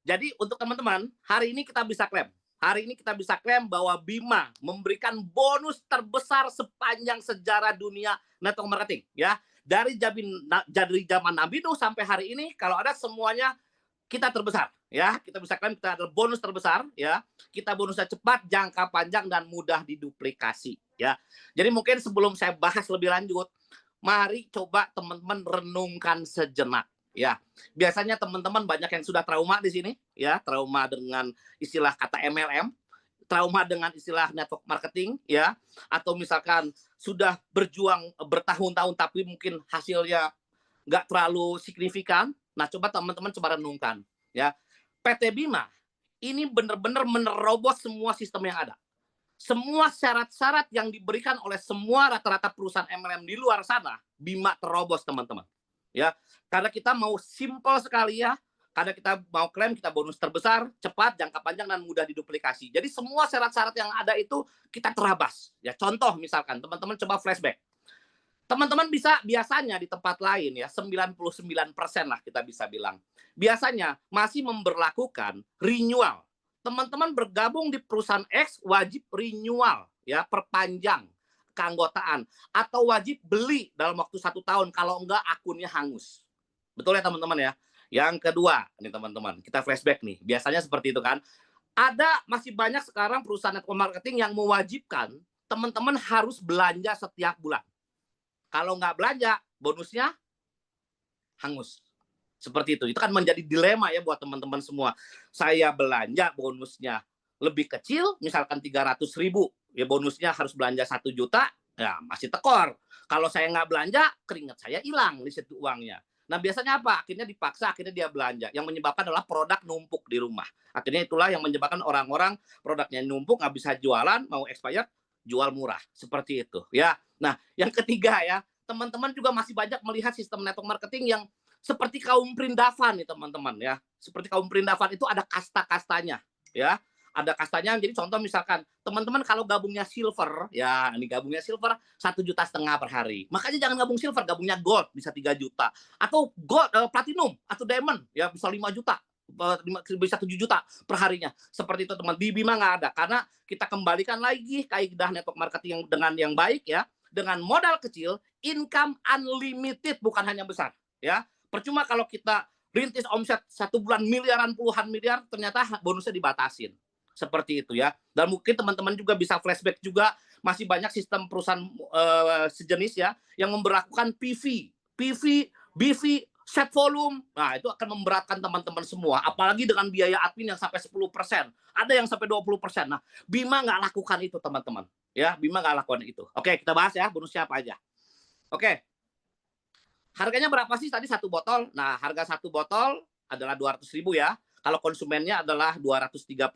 Jadi untuk teman-teman, hari ini kita bisa klaim. Hari ini kita bisa klaim bahwa Bima memberikan bonus terbesar sepanjang sejarah dunia network marketing, ya. Dari zaman Nabi Nuh sampai hari ini, kalau ada semuanya kita terbesar, ya. Kita bisa klaim kita adalah bonus terbesar, ya. Kita bonusnya cepat, jangka panjang, dan mudah diduplikasi, ya. Jadi mungkin sebelum saya bahas lebih lanjut, mari coba teman-teman renungkan sejenak, ya. Biasanya teman-teman banyak yang sudah trauma di sini, ya, trauma dengan istilah kata MLM, trauma dengan istilah network marketing, ya, atau misalkan sudah berjuang bertahun-tahun tapi mungkin hasilnya nggak terlalu signifikan. Nah, coba teman-teman coba renungkan, ya. PT Bima ini benar-benar menerobos semua sistem yang ada. Semua syarat-syarat yang diberikan oleh semua rata-rata perusahaan MLM di luar sana, Bima terobos, teman-teman. Ya, karena kita mau simple sekali, ya. Karena kita mau klaim kita bonus terbesar, cepat, jangka panjang, dan mudah diduplikasi. Jadi semua syarat-syarat yang ada itu kita terabas. Ya, contoh misalkan teman-teman coba flashback. Teman-teman bisa biasanya di tempat lain, ya, 99% lah kita bisa bilang. Biasanya masih memberlakukan renewal. Teman-teman bergabung di perusahaan X wajib renewal, ya, perpanjang keanggotaan, atau wajib beli dalam waktu 1 tahun, kalau enggak akunnya hangus. Betul ya teman-teman, ya. Yang kedua, nih teman-teman, kita flashback nih. Biasanya seperti itu kan. Ada masih banyak sekarang perusahaan network marketing yang mewajibkan teman-teman harus belanja setiap bulan. Kalau nggak belanja, bonusnya hangus. Seperti itu. Itu kan menjadi dilema, ya, buat teman-teman semua. Saya belanja bonusnya lebih kecil, misalkan 300.000, ya bonusnya harus belanja 1 juta, ya masih tekor. Kalau saya nggak belanja, keringat saya hilang di situ uangnya. Nah, biasanya apa? Akhirnya dipaksa, akhirnya dia belanja. Yang menyebabkan adalah produk numpuk di rumah. Akhirnya itulah yang menyebabkan orang-orang produknya numpuk, nggak bisa jualan, mau expired, jual murah. Seperti itu, ya. Nah, yang ketiga, ya, teman-teman juga masih banyak melihat sistem network marketing yang seperti kaum Prindavan nih, teman-teman, ya. Seperti kaum Prindavan itu ada kasta-kastanya, ya. Ada kastanya, jadi contoh misalkan teman-teman kalau gabungnya silver, ya, ini gabungnya silver 1,5 juta per hari. Makanya jangan gabung silver, gabungnya gold bisa 3 juta, atau gold platinum atau diamond, ya, bisa 5 juta, bisa 7 juta per harinya. Seperti itu, teman. Di Bima nggak ada, karena kita kembalikan lagi kaidah network marketing yang dengan yang baik, ya. Dengan modal kecil, income unlimited, bukan hanya besar, ya. Percuma kalau kita rintis omset 1 bulan miliaran, puluhan miliar, ternyata bonusnya dibatasin. Seperti itu, ya. Dan mungkin teman-teman juga bisa flashback juga, masih banyak sistem perusahaan sejenis, ya, yang memberlakukan PV, BV, set volume. Nah, itu akan memberatkan teman-teman semua. Apalagi dengan biaya admin yang sampai 10%. Ada yang sampai 20%. Nah, Bima nggak lakukan itu, teman-teman. Ya, Bima nggak lakukan itu. Oke, kita bahas, ya, bonusnya apa aja. Oke, harganya berapa sih tadi satu botol? Nah, harga satu botol adalah 200.000, ya. Kalau konsumennya adalah 230.000,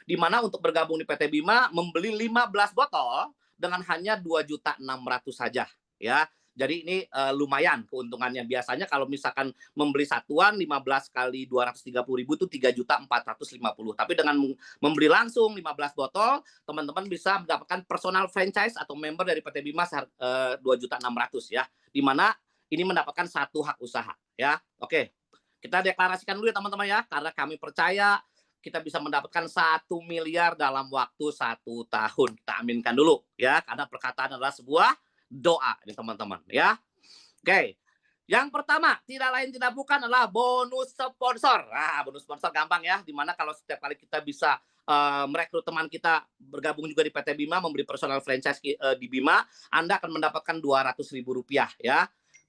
di mana untuk bergabung di PT Bima membeli 15 botol dengan hanya 2.600.000 saja, ya. Jadi ini lumayan keuntungannya. Biasanya kalau misalkan membeli satuan 15 kali 230.000 itu 3.450. Tapi dengan membeli langsung 15 botol, teman-teman bisa mendapatkan personal franchise atau member dari PT Bima 2.600.000, ya. Di mana ini mendapatkan satu hak usaha, ya. Oke, kita deklarasikan dulu, ya, teman-teman, ya, karena kami percaya kita bisa mendapatkan 1 miliar dalam waktu 1 tahun. Kita aminkan dulu, ya, karena perkataan adalah sebuah doa, nih teman-teman, ya. Oke, yang pertama tidak lain tidak bukan adalah bonus sponsor. Nah, bonus sponsor gampang, ya, dimana kalau setiap kali kita bisa merekrut teman kita bergabung juga di PT Bima, memberi personal franchise di Bima, Anda akan mendapatkan Rp200.000, ya.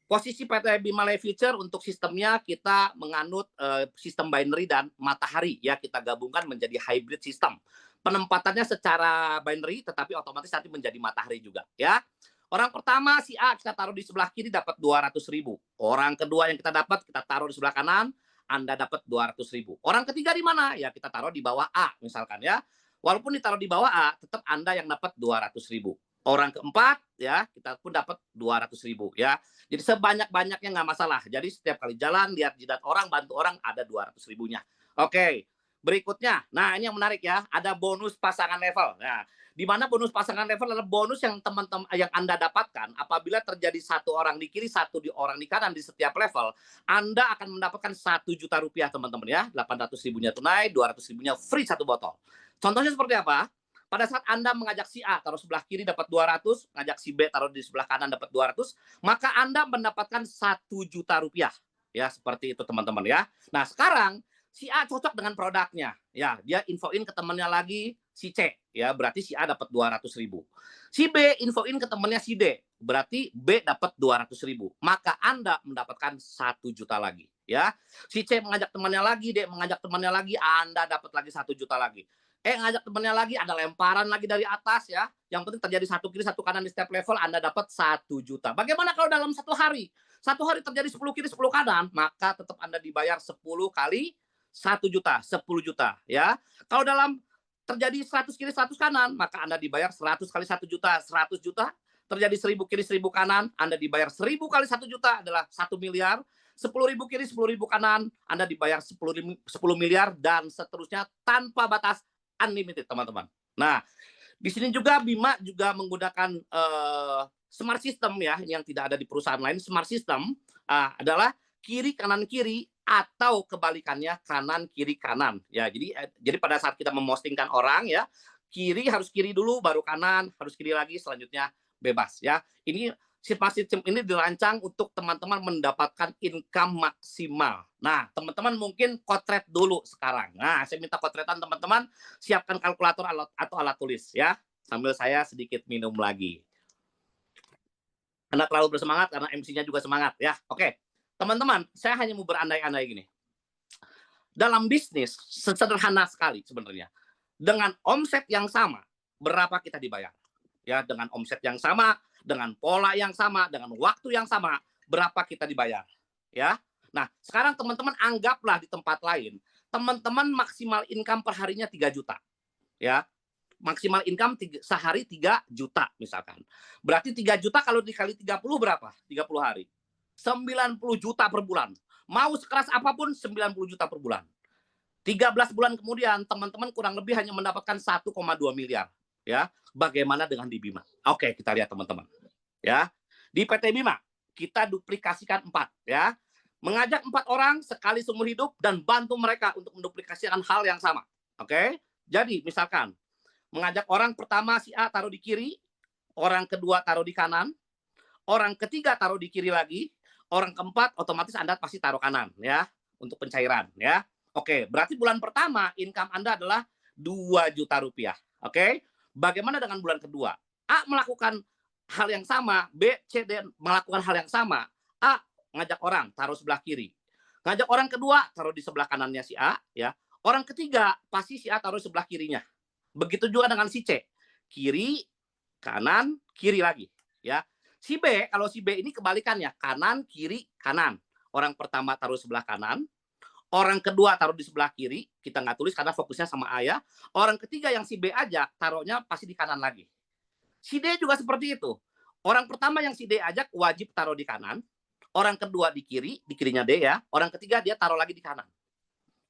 Posisi PT Bima Life Future untuk sistemnya kita menganut sistem binary dan matahari, ya, kita gabungkan menjadi hybrid system. Penempatannya secara binary tetapi otomatis nanti menjadi matahari juga, ya. Orang pertama si A kita taruh di sebelah kiri dapat 200.000. Orang kedua yang kita dapat kita taruh di sebelah kanan, Anda dapat 200.000. Orang ketiga di mana? Ya kita taruh di bawah A misalkan, ya. Walaupun ditaruh di bawah A, tetap Anda yang dapat 200.000. Orang keempat, ya, kita pun dapat 200.000, ya. Jadi sebanyak-banyaknya nggak masalah. Jadi setiap kali jalan, lihat jidat orang, bantu orang, ada 200.000-nya. Oke, Berikutnya, nah ini yang menarik ya, ada bonus pasangan level. Nah, di mana bonus pasangan level adalah bonus yang teman-teman yang Anda dapatkan apabila terjadi satu orang di kiri, satu orang di kanan di setiap level, Anda akan mendapatkan 1 juta rupiah teman-teman ya, 800 ribunya tunai, 200 ribunya free satu botol. Contohnya seperti apa? Pada saat Anda mengajak si A taruh sebelah kiri dapat 200, ngajak si B taruh di sebelah kanan dapat 200, maka Anda mendapatkan 1 juta rupiah. Ya, seperti itu teman-teman ya. Nah, sekarang si A cocok dengan produknya. Ya, dia infoin ke temannya lagi si C. Ya, berarti si A dapat 200 ribu. Si B infoin ke temannya si D. Berarti B dapat 200 ribu. Maka Anda mendapatkan 1 juta lagi. Ya, si C mengajak temannya lagi, D mengajak temannya lagi, Anda dapat lagi 1 juta lagi. Ngajak temannya lagi, ada lemparan lagi dari atas ya. Yang penting terjadi satu kiri, satu kanan di setiap level, Anda dapat 1 juta. Bagaimana kalau dalam satu hari? Satu hari terjadi 10 kiri, 10 kanan, maka tetap Anda dibayar 10 kali 1 juta, 10 juta ya. Kalau dalam terjadi 100 kiri 100 kanan, maka Anda dibayar 100 kali 1 juta, 100 juta. Terjadi 1000 kiri 1000 kanan, Anda dibayar 1000 kali 1 juta adalah 1 miliar. 10.000 kiri 10.000 kanan, Anda dibayar 10 miliar dan seterusnya tanpa batas, unlimited teman-teman. Nah, di sini juga Bima juga menggunakan smart system ya, yang tidak ada di perusahaan lain. Smart system adalah kiri kanan kiri atau kebalikannya kanan kiri kanan ya. Jadi pada saat kita mempostingkan orang ya, kiri harus kiri dulu baru kanan, harus kiri lagi selanjutnya bebas ya. Ini smart system ini dirancang untuk teman-teman mendapatkan income maksimal. Nah, teman-teman mungkin kotret dulu sekarang. Nah, saya minta kotretan teman-teman, siapkan kalkulator atau alat tulis ya. Sambil saya sedikit minum lagi. Anda terlalu bersemangat karena MC-nya juga semangat ya. Oke. Teman-teman, saya hanya mau berandai-andai gini. Dalam bisnis, sederhana sekali sebenarnya. Dengan omset yang sama, berapa kita dibayar? Ya, dengan omset yang sama, dengan pola yang sama, dengan waktu yang sama, berapa kita dibayar? Ya. Nah, sekarang teman-teman anggaplah di tempat lain, teman-teman maksimal income per harinya 3 juta. Ya. Maksimal income sehari 3 juta misalkan. Berarti 3 juta kalau dikali 30 berapa? 30 hari. 90 juta per bulan. Mau sekeras apapun 90 juta per bulan. 13 bulan kemudian teman-teman kurang lebih hanya mendapatkan 1,2 miliar. Ya, bagaimana dengan di Bima? Oke, kita lihat teman-teman. Ya, di PT Bima kita duplikasikan 4 ya. Mengajak 4 orang sekali seumur hidup dan bantu mereka untuk menduplikasikan hal yang sama. Oke? Jadi misalkan mengajak orang pertama si A taruh di kiri, orang kedua taruh di kanan, orang ketiga taruh di kiri lagi, orang keempat otomatis Anda pasti taruh kanan ya untuk pencairan ya. Oke, berarti bulan pertama income Anda adalah 2 juta rupiah. Oke. Bagaimana dengan bulan kedua? A melakukan hal yang sama, B, C, D melakukan hal yang sama. A ngajak orang taruh sebelah kiri. Ngajak orang kedua taruh di sebelah kanannya si A ya. Orang ketiga pasti si A taruh sebelah kirinya. Begitu juga dengan si C. Kiri, kanan, kiri lagi ya. Si B, kalau si B ini kebalikannya, kanan, kiri, kanan. Orang pertama taruh sebelah kanan, orang kedua taruh di sebelah kiri, kita nggak tulis karena fokusnya sama A ya. Orang ketiga yang si B ajak, taruhnya pasti di kanan lagi. Si D juga seperti itu. Orang pertama yang si D ajak wajib taruh di kanan, orang kedua di kirinya D ya. Orang ketiga dia taruh lagi di kanan.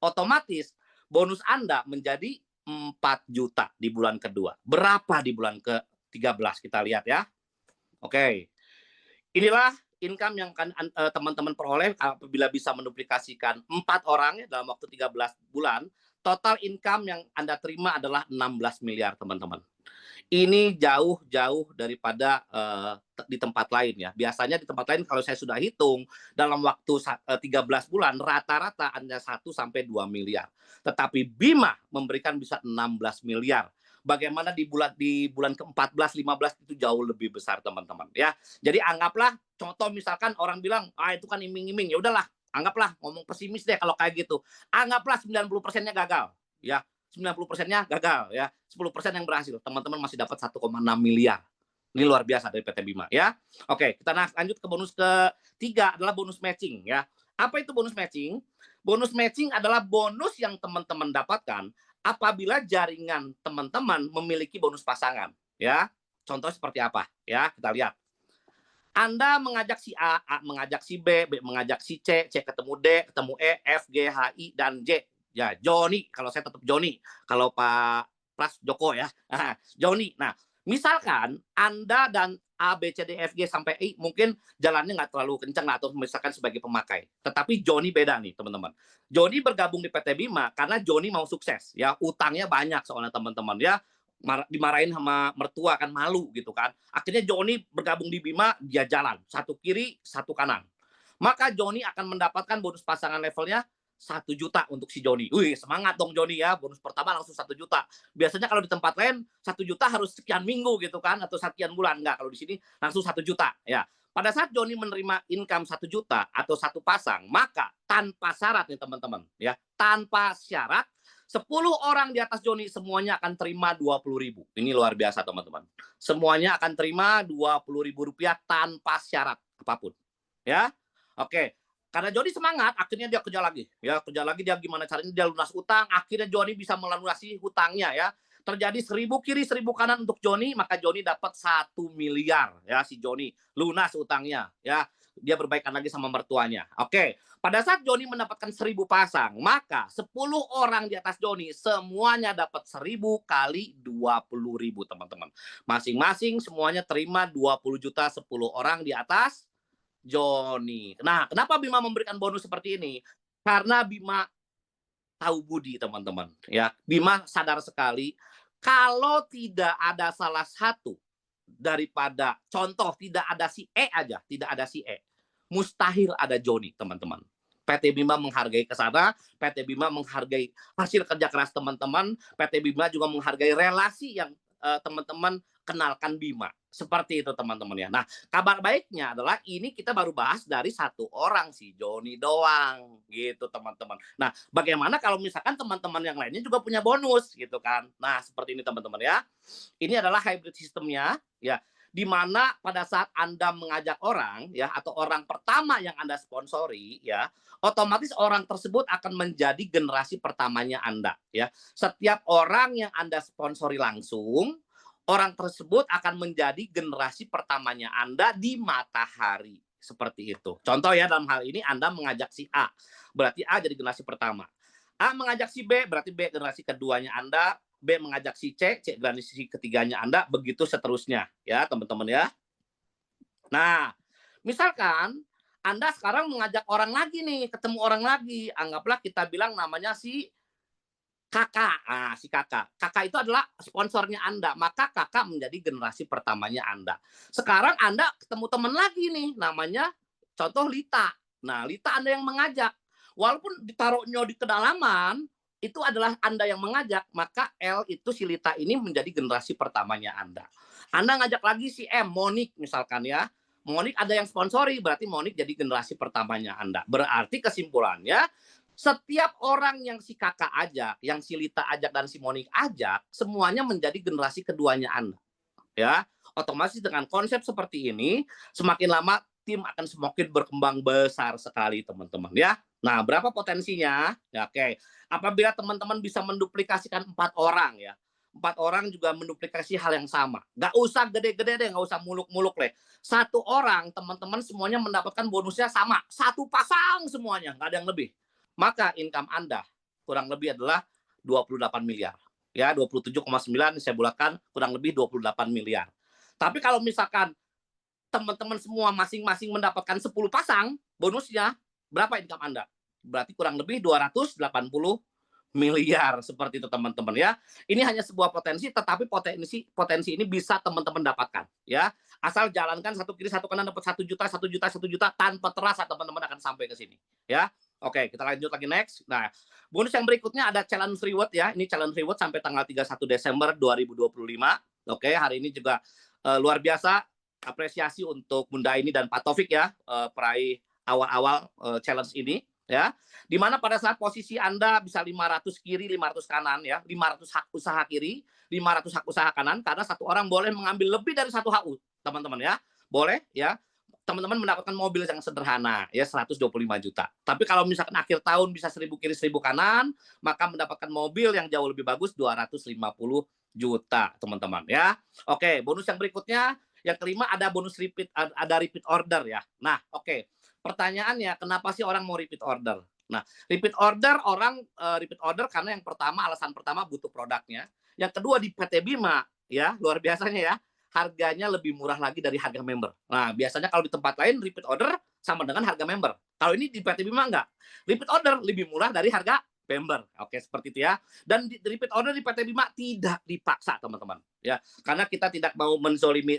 Otomatis bonus Anda menjadi 4 juta di bulan kedua. Berapa di bulan ke-13? Kita lihat ya. Oke, inilah income yang akan teman-teman peroleh apabila bisa menduplikasikan 4 orang ya, dalam waktu 13 bulan. Total income yang Anda terima adalah 16 miliar teman-teman. Ini jauh-jauh daripada di tempat lain ya. Biasanya di tempat lain kalau saya sudah hitung dalam waktu 13 bulan rata-rata Anda 1 sampai 2 miliar. Tetapi Bima memberikan bisa 16 miliar. Bagaimana di bulan ke-14, 15 itu jauh lebih besar teman-teman ya. Jadi anggaplah contoh misalkan orang bilang itu kan iming-iming, ya udahlah, anggaplah ngomong pesimis deh kalau kayak gitu. Anggaplah 90%-nya gagal ya. 90%-nya gagal ya. 10% yang berhasil. Teman-teman masih dapat 1,6 miliar. Ini luar biasa dari PT Bima ya. Oke, kita lanjut ke bonus ketiga adalah bonus matching ya. Apa itu bonus matching? Bonus matching adalah bonus yang teman-teman dapatkan apabila jaringan teman-teman memiliki bonus pasangan ya. Contoh seperti apa ya, kita lihat. Anda mengajak si A mengajak si B, B mengajak si C, C ketemu D, ketemu E, F, G, H, I, dan J. Ya, Joni, kalau saya tetap Joni. Kalau Pak Pras Joko ya. Joni. Nah, misalkan Anda dan A, B, C, D, F, G sampai I mungkin jalannya nggak terlalu kencang atau misalkan sebagai pemakai. Tetapi Joni beda nih teman-teman. Joni bergabung di PT Bima karena Joni mau sukses ya. Utangnya banyak soalnya teman-teman ya. Dimarahin sama mertua kan malu gitu kan. Akhirnya Joni bergabung di Bima, dia jalan. Satu kiri, satu kanan. Maka Joni akan mendapatkan bonus pasangan levelnya 1 juta untuk si Joni. Wih, semangat dong Joni ya. Bonus pertama langsung 1 juta. Biasanya kalau di tempat lain 1 juta harus sekian minggu gitu kan atau sekian bulan. Enggak, kalau di sini langsung 1 juta ya. Pada saat Joni menerima income 1 juta atau satu pasang, maka tanpa syarat nih teman-teman ya, tanpa syarat 10 orang di atas Joni semuanya akan terima 20.000. Ini luar biasa teman-teman. Semuanya akan terima 20.000 rupiah tanpa syarat apapun. Ya, oke. Karena Joni semangat, akhirnya dia kerja lagi. Ya, kerja lagi dia gimana caranya dia lunas utang, akhirnya Joni bisa melunasi hutangnya ya. Terjadi 1000 kiri 1000 kanan untuk Joni, maka Joni dapat 1 miliar ya si Joni lunas utangnya ya. Dia berbaikan lagi sama mertuanya. Oke. Pada saat Joni mendapatkan 1000 pasang, maka 10 orang di atas Joni semuanya dapat 1000 kali 20.000 teman-teman. Masing-masing semuanya terima 20 juta 10 orang di atas Joni. Nah, kenapa Bima memberikan bonus seperti ini? Karena Bima tahu budi, teman-teman. Ya, Bima sadar sekali kalau tidak ada salah satu daripada contoh tidak ada si E aja, tidak ada si E, mustahil ada Joni, teman-teman. PT Bima menghargai ke sana, PT Bima menghargai hasil kerja keras teman-teman, PT Bima juga menghargai relasi yang teman-teman kenalkan Bima. Seperti itu teman-teman ya. Nah, kabar baiknya adalah ini kita baru bahas dari satu orang si Joni doang gitu teman-teman. Nah, bagaimana kalau misalkan teman-teman yang lainnya juga punya bonus gitu kan. Nah, seperti ini teman-teman ya. Ini adalah hybrid sistemnya ya, di mana pada saat Anda mengajak orang ya atau orang pertama yang Anda sponsori ya, otomatis orang tersebut akan menjadi generasi pertamanya Anda ya. Setiap orang yang Anda sponsori langsung, orang tersebut akan menjadi generasi pertamanya Anda di matahari. Seperti itu. Contoh ya, dalam hal ini Anda mengajak si A, berarti A jadi generasi pertama. A mengajak si B, berarti B generasi keduanya Anda. B mengajak si C, C generasi ketiganya Anda, begitu seterusnya. Ya, teman-teman ya. Nah, misalkan Anda sekarang mengajak orang lagi nih, ketemu orang lagi. Anggaplah kita bilang namanya si Kakak. Nah, si Kakak. Kakak itu adalah sponsornya Anda, maka Kakak menjadi generasi pertamanya Anda. Sekarang Anda ketemu teman lagi nih, namanya contoh Lita. Nah, Lita Anda yang mengajak. Walaupun ditaruhnya di kedalaman, itu adalah Anda yang mengajak, maka L itu si Lita ini menjadi generasi pertamanya Anda. Anda ngajak lagi si M, Monik misalkan ya. Monik ada yang sponsori, berarti Monik jadi generasi pertamanya Anda. Berarti kesimpulannya, setiap orang yang si Kakak ajak, yang si Lita ajak dan si Monik ajak, semuanya menjadi generasi keduanya Anda. Ya, otomatis dengan konsep seperti ini, semakin lama tim akan semakin berkembang besar sekali teman-teman ya. Nah, berapa potensinya? Ya, oke. Apabila teman-teman bisa menduplikasikan 4 orang ya. 4 orang juga menduplikasi hal yang sama. Nggak usah gede-gede deh, nggak usah muluk-muluk deh. 1 orang, teman-teman semuanya mendapatkan bonusnya sama. 1 pasang semuanya, nggak ada yang lebih. Maka income Anda kurang lebih adalah 28 miliar. Ya, 27,9 saya bulatkan kurang lebih 28 miliar. Tapi kalau misalkan teman-teman semua masing-masing mendapatkan 10 pasang bonusnya, berapa income Anda? Berarti kurang lebih 280 miliar seperti itu teman-teman ya. Ini hanya sebuah potensi, tetapi potensi ini bisa teman-teman dapatkan ya. Asal jalankan satu kiri satu kanan dapat 1 juta 1 juta 1 juta tanpa terasa teman-teman akan sampai ke sini ya. Oke, kita lanjut lagi next. Nah, bonus yang berikutnya ada challenge reward ya. Ini challenge reward sampai tanggal 31 Desember 2025. Oke, hari ini juga luar biasa apresiasi untuk Bunda ini dan Pak Taufik ya, peraih awal-awal challenge ini ya. Di mana pada saat posisi Anda bisa 500 kiri, 500 kanan ya, 500 hak usaha kiri, 500 hak usaha kanan karena satu orang boleh mengambil lebih dari satu HU, teman-teman ya. Boleh ya. Teman-teman mendapatkan mobil yang sederhana ya 125 juta. Tapi kalau misalkan akhir tahun bisa 1000 kiri 1000 kanan, maka mendapatkan mobil yang jauh lebih bagus 250 juta, teman-teman ya. Oke, bonus yang berikutnya yang kelima ada bonus repeat, ada repeat order ya. Nah, oke. Pertanyaannya, kenapa sih orang mau repeat order? Nah, repeat order orang repeat order karena yang pertama, alasan pertama butuh produknya. Yang kedua di PT Bima ya, luar biasanya ya, harganya lebih murah lagi dari harga member. Nah, biasanya kalau di tempat lain repeat order sama dengan harga member. Kalau ini di PT Bima enggak. Repeat order lebih murah dari harga member. Oke, seperti itu ya. Dan di repeat order di PT Bima tidak dipaksa, teman-teman. Ya, karena kita tidak mau menzolimi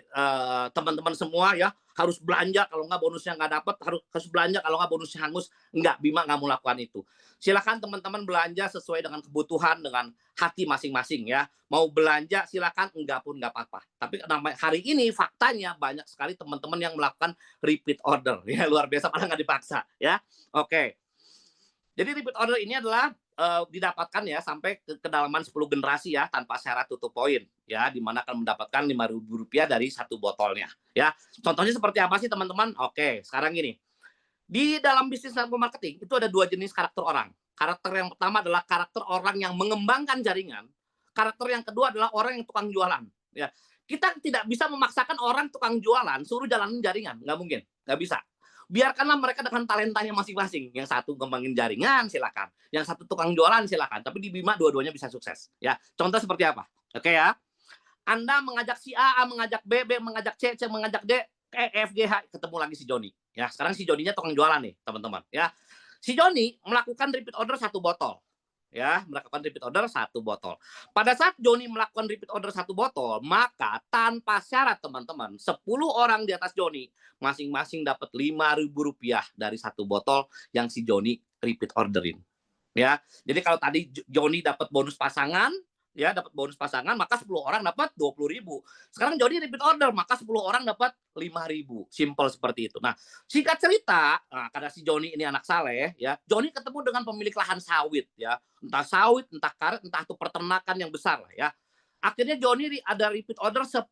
teman-teman semua ya, harus belanja kalau nggak bonusnya nggak dapat, harus belanja kalau nggak bonusnya hangus. Enggak, Bima nggak mau lakukan itu. Silakan teman-teman belanja sesuai dengan kebutuhan, dengan hati masing-masing ya. Mau belanja silakan, enggak pun nggak apa-apa. Tapi hari ini faktanya banyak sekali teman-teman yang melakukan repeat order. Ya, luar biasa, padahal nggak dipaksa ya. Oke. Jadi repeat order ini adalah didapatkan ya sampai ke kedalaman 10 generasi ya tanpa syarat tutup poin ya, di mana akan mendapatkan Rp5.000 dari satu botolnya ya. Contohnya seperti apa sih teman-teman? Oke, sekarang gini. Di dalam bisnis network marketing itu ada dua jenis karakter orang. Karakter yang pertama adalah karakter orang yang mengembangkan jaringan. Karakter yang kedua adalah orang yang tukang jualan. Ya, kita tidak bisa memaksakan orang tukang jualan suruh jalanin jaringan, nggak mungkin, nggak bisa. Biarkanlah mereka dengan talentanya masing-masing. Yang satu ngembangin jaringan, silakan. Yang satu tukang jualan, silakan. Tapi di Bima dua-duanya bisa sukses. Ya, contoh seperti apa? Oke ya. Anda mengajak si A mengajak B mengajak C mengajak D, E, F, G, H, ketemu lagi si Joni. Ya, sekarang si Joninya tukang jualan nih, teman-teman. Ya, si Joni melakukan repeat order satu botol. Ya, melakukan repeat order satu botol. Pada saat Joni melakukan repeat order satu botol, maka tanpa syarat teman-teman, 10 orang di atas Joni masing-masing dapat Rp5.000 dari satu botol yang si Joni repeat orderin. Ya, jadi kalau tadi Joni dapat bonus pasangan, ya dapat bonus pasangan, maka 10 orang dapat 20.000. Sekarang Joni repeat order, maka 10 orang dapat 5.000. Simple seperti itu. Nah, singkat cerita, karena si Joni ini anak saleh, ya, Joni ketemu dengan pemilik lahan sawit, ya, entah sawit, entah karet, entah itu peternakan yang besar lah, ya. Akhirnya Joni ada repeat order 10.000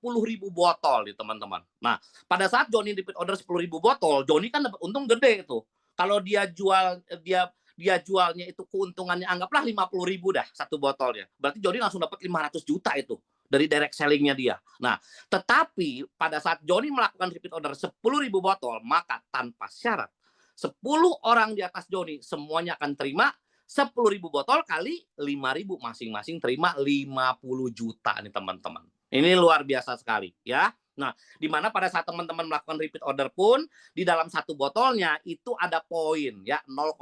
botol nih teman-teman. Nah, pada saat Joni repeat order 10.000 botol, Joni kan dapat untung gede itu. Kalau dia jualnya itu keuntungannya anggaplah 50.000 dah satu botolnya. Berarti Joni langsung dapat 500 juta itu dari direct sellingnya dia. Nah, tetapi pada saat Joni melakukan repeat order 10.000 botol, maka tanpa syarat 10 orang di atas Joni semuanya akan terima 10.000 botol kali 5.000, masing-masing terima 50 juta nih teman-teman. Ini luar biasa sekali ya. Nah, di mana pada saat teman-teman melakukan repeat order pun di dalam satu botolnya itu ada poin ya, 0,05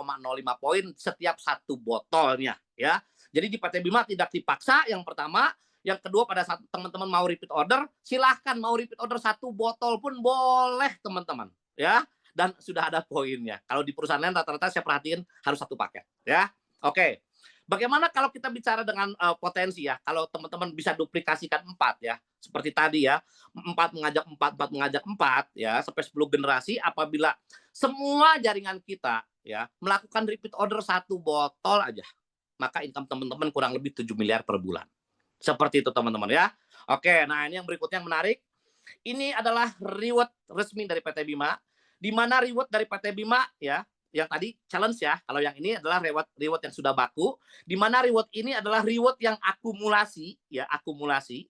poin setiap satu botolnya ya. Jadi di PT Bima tidak dipaksa yang pertama, yang kedua pada saat teman-teman mau repeat order, silahkan mau repeat order satu botol pun boleh teman-teman ya. Dan sudah ada poinnya. Kalau di perusahaan lain rata-rata saya perhatiin harus satu paket ya. Oke. Bagaimana kalau kita bicara dengan potensi ya? Kalau teman-teman bisa duplikasikan 4 ya. Seperti tadi ya, 4 mengajak 4, 4 mengajak 4 ya, sampai 10 generasi apabila semua jaringan kita ya melakukan repeat order satu botol aja, maka income teman-teman kurang lebih 7 miliar per bulan. Seperti itu teman-teman ya. Oke, nah ini yang berikutnya yang menarik. Ini adalah reward resmi dari PT Bima, di mana reward dari PT Bima ya, yang tadi challenge ya, kalau yang ini adalah reward yang sudah baku, di mana reward ini adalah reward yang akumulasi ya, akumulasi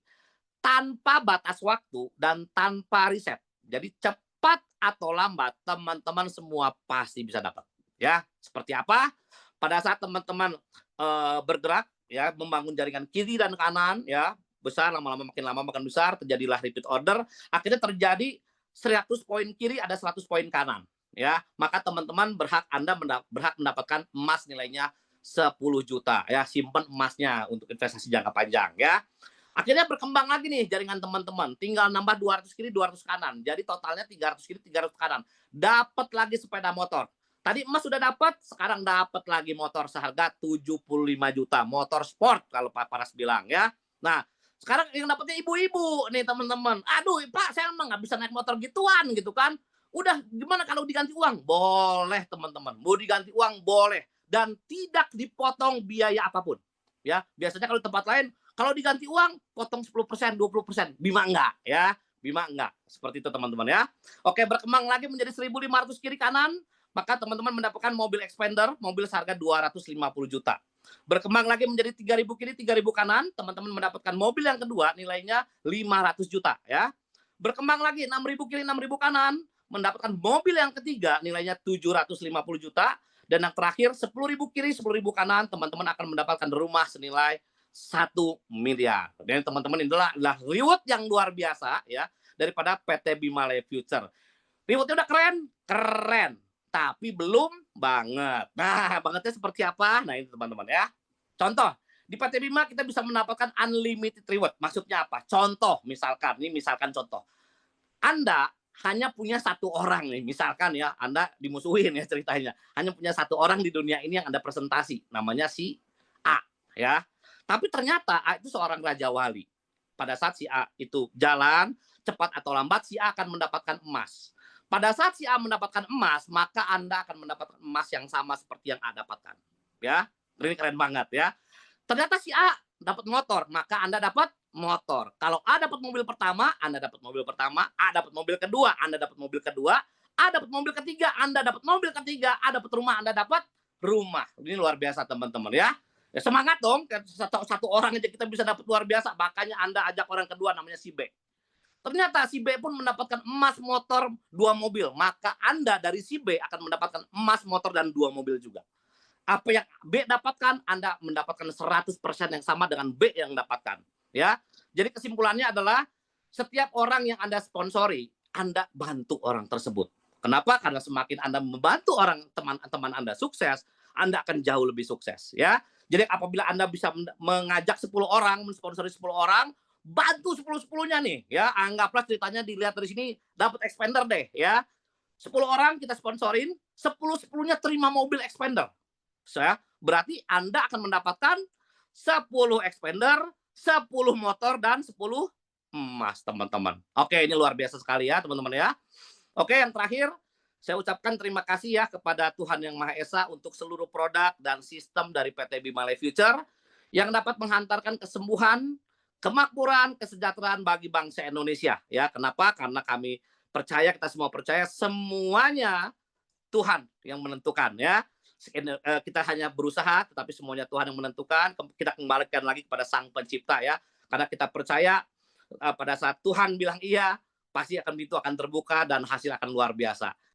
tanpa batas waktu dan tanpa riset. Jadi cepat atau lambat teman-teman semua pasti bisa dapat. Ya, seperti apa? Pada saat teman-teman bergerak ya, membangun jaringan kiri dan kanan ya, besar lama-lama makin lama makin besar, terjadilah repeat order, akhirnya terjadi 100 poin kiri ada 100 poin kanan ya. Maka teman-teman Anda berhak mendapatkan emas nilainya 10 juta ya, simpan emasnya untuk investasi jangka panjang ya. Akhirnya berkembang lagi nih jaringan teman-teman. Tinggal nambah 200 kiri, 200 kanan. Jadi totalnya 300 kiri, 300 kanan. Dapat lagi sepeda motor. Tadi emas sudah dapat, sekarang dapat lagi motor seharga 75 juta. Motor sport kalau Pak Paras bilang ya. Nah, sekarang yang dapatnya ibu-ibu nih teman-teman. Aduh Pak, saya emang nggak bisa naik motor gituan gitu kan. Udah gimana kalau diganti uang? Boleh teman-teman. Mau diganti uang boleh. Dan tidak dipotong biaya apapun. Ya, biasanya kalau di tempat lain kalau diganti uang, potong 10%, 20%. Bima enggak, ya. Bima enggak. Seperti itu, teman-teman, ya. Oke, berkembang lagi menjadi 1.500 kiri kanan, maka teman-teman mendapatkan mobil expander, mobil seharga 250 juta. Berkembang lagi menjadi 3.000 kiri, 3.000 kanan, teman-teman mendapatkan mobil yang kedua, nilainya 500 juta, ya. Berkembang lagi 6.000 kiri, 6.000 kanan, mendapatkan mobil yang ketiga, nilainya 750 juta. Dan yang terakhir 10.000 kiri, 10.000 kanan, teman-teman akan mendapatkan rumah senilai 1 miliar. Dan teman-teman inilah reward yang luar biasa ya daripada PT Bima Life Future. Rewardnya udah keren, keren, tapi belum banget. Nah, bangetnya seperti apa? Nah, ini teman-teman ya. Contoh, di PT Bima kita bisa mendapatkan unlimited reward. Maksudnya apa? Contoh, misalkan contoh. Anda hanya punya satu orang nih, misalkan ya, Anda dimusuhin ya ceritanya. Hanya punya satu orang di dunia ini yang Anda presentasi, namanya si A, ya. Tapi ternyata A itu seorang raja wali. Pada saat si A itu jalan, cepat atau lambat, si A akan mendapatkan emas. Pada saat si A mendapatkan emas, maka Anda akan mendapatkan emas yang sama seperti yang A dapatkan. Ya, ini keren banget ya. Ternyata si A dapat motor, maka Anda dapat motor. Kalau A dapat mobil pertama, Anda dapat mobil pertama, A dapat mobil kedua, Anda dapat mobil kedua, A dapat mobil ketiga, Anda dapat mobil ketiga, A dapat rumah, Anda dapat rumah. Ini luar biasa teman-teman ya. Ya semangat dong, satu orang aja kita bisa dapat luar biasa. Makanya Anda ajak orang kedua namanya si B. Ternyata si B pun mendapatkan emas, motor, 2 mobil. Maka Anda dari si B akan mendapatkan emas, motor, dan 2 mobil juga. Apa yang B dapatkan, Anda mendapatkan 100% yang sama dengan B yang dapatkan. Ya, jadi kesimpulannya adalah setiap orang yang Anda sponsori, Anda bantu orang tersebut. Kenapa? Karena semakin Anda membantu orang teman-teman Anda sukses, Anda akan jauh lebih sukses. Ya, jadi apabila Anda bisa mengajak 10 orang, mensponsori 10 orang, bantu 10-10-nya nih ya. Anggaplah ceritanya dilihat dari sini dapat expander deh ya. 10 orang kita sponsorin, 10-10-nya terima mobil expander. Berarti Anda akan mendapatkan 10 expander, 10 motor, dan 10 emas, teman-teman. Oke, ini luar biasa sekali ya, teman-teman ya. Oke, yang terakhir, saya ucapkan terima kasih ya kepada Tuhan Yang Maha Esa untuk seluruh produk dan sistem dari PT Bima Life Future yang dapat menghantarkan kesembuhan, kemakmuran, kesejahteraan bagi bangsa Indonesia. Ya, kenapa? Karena kami percaya, kita semua percaya semuanya Tuhan yang menentukan ya. Kita hanya berusaha, tetapi semuanya Tuhan yang menentukan. Kita kembalikan lagi kepada Sang Pencipta ya. Karena kita percaya pada saat Tuhan bilang iya, pasti pintu akan terbuka dan hasil akan luar biasa.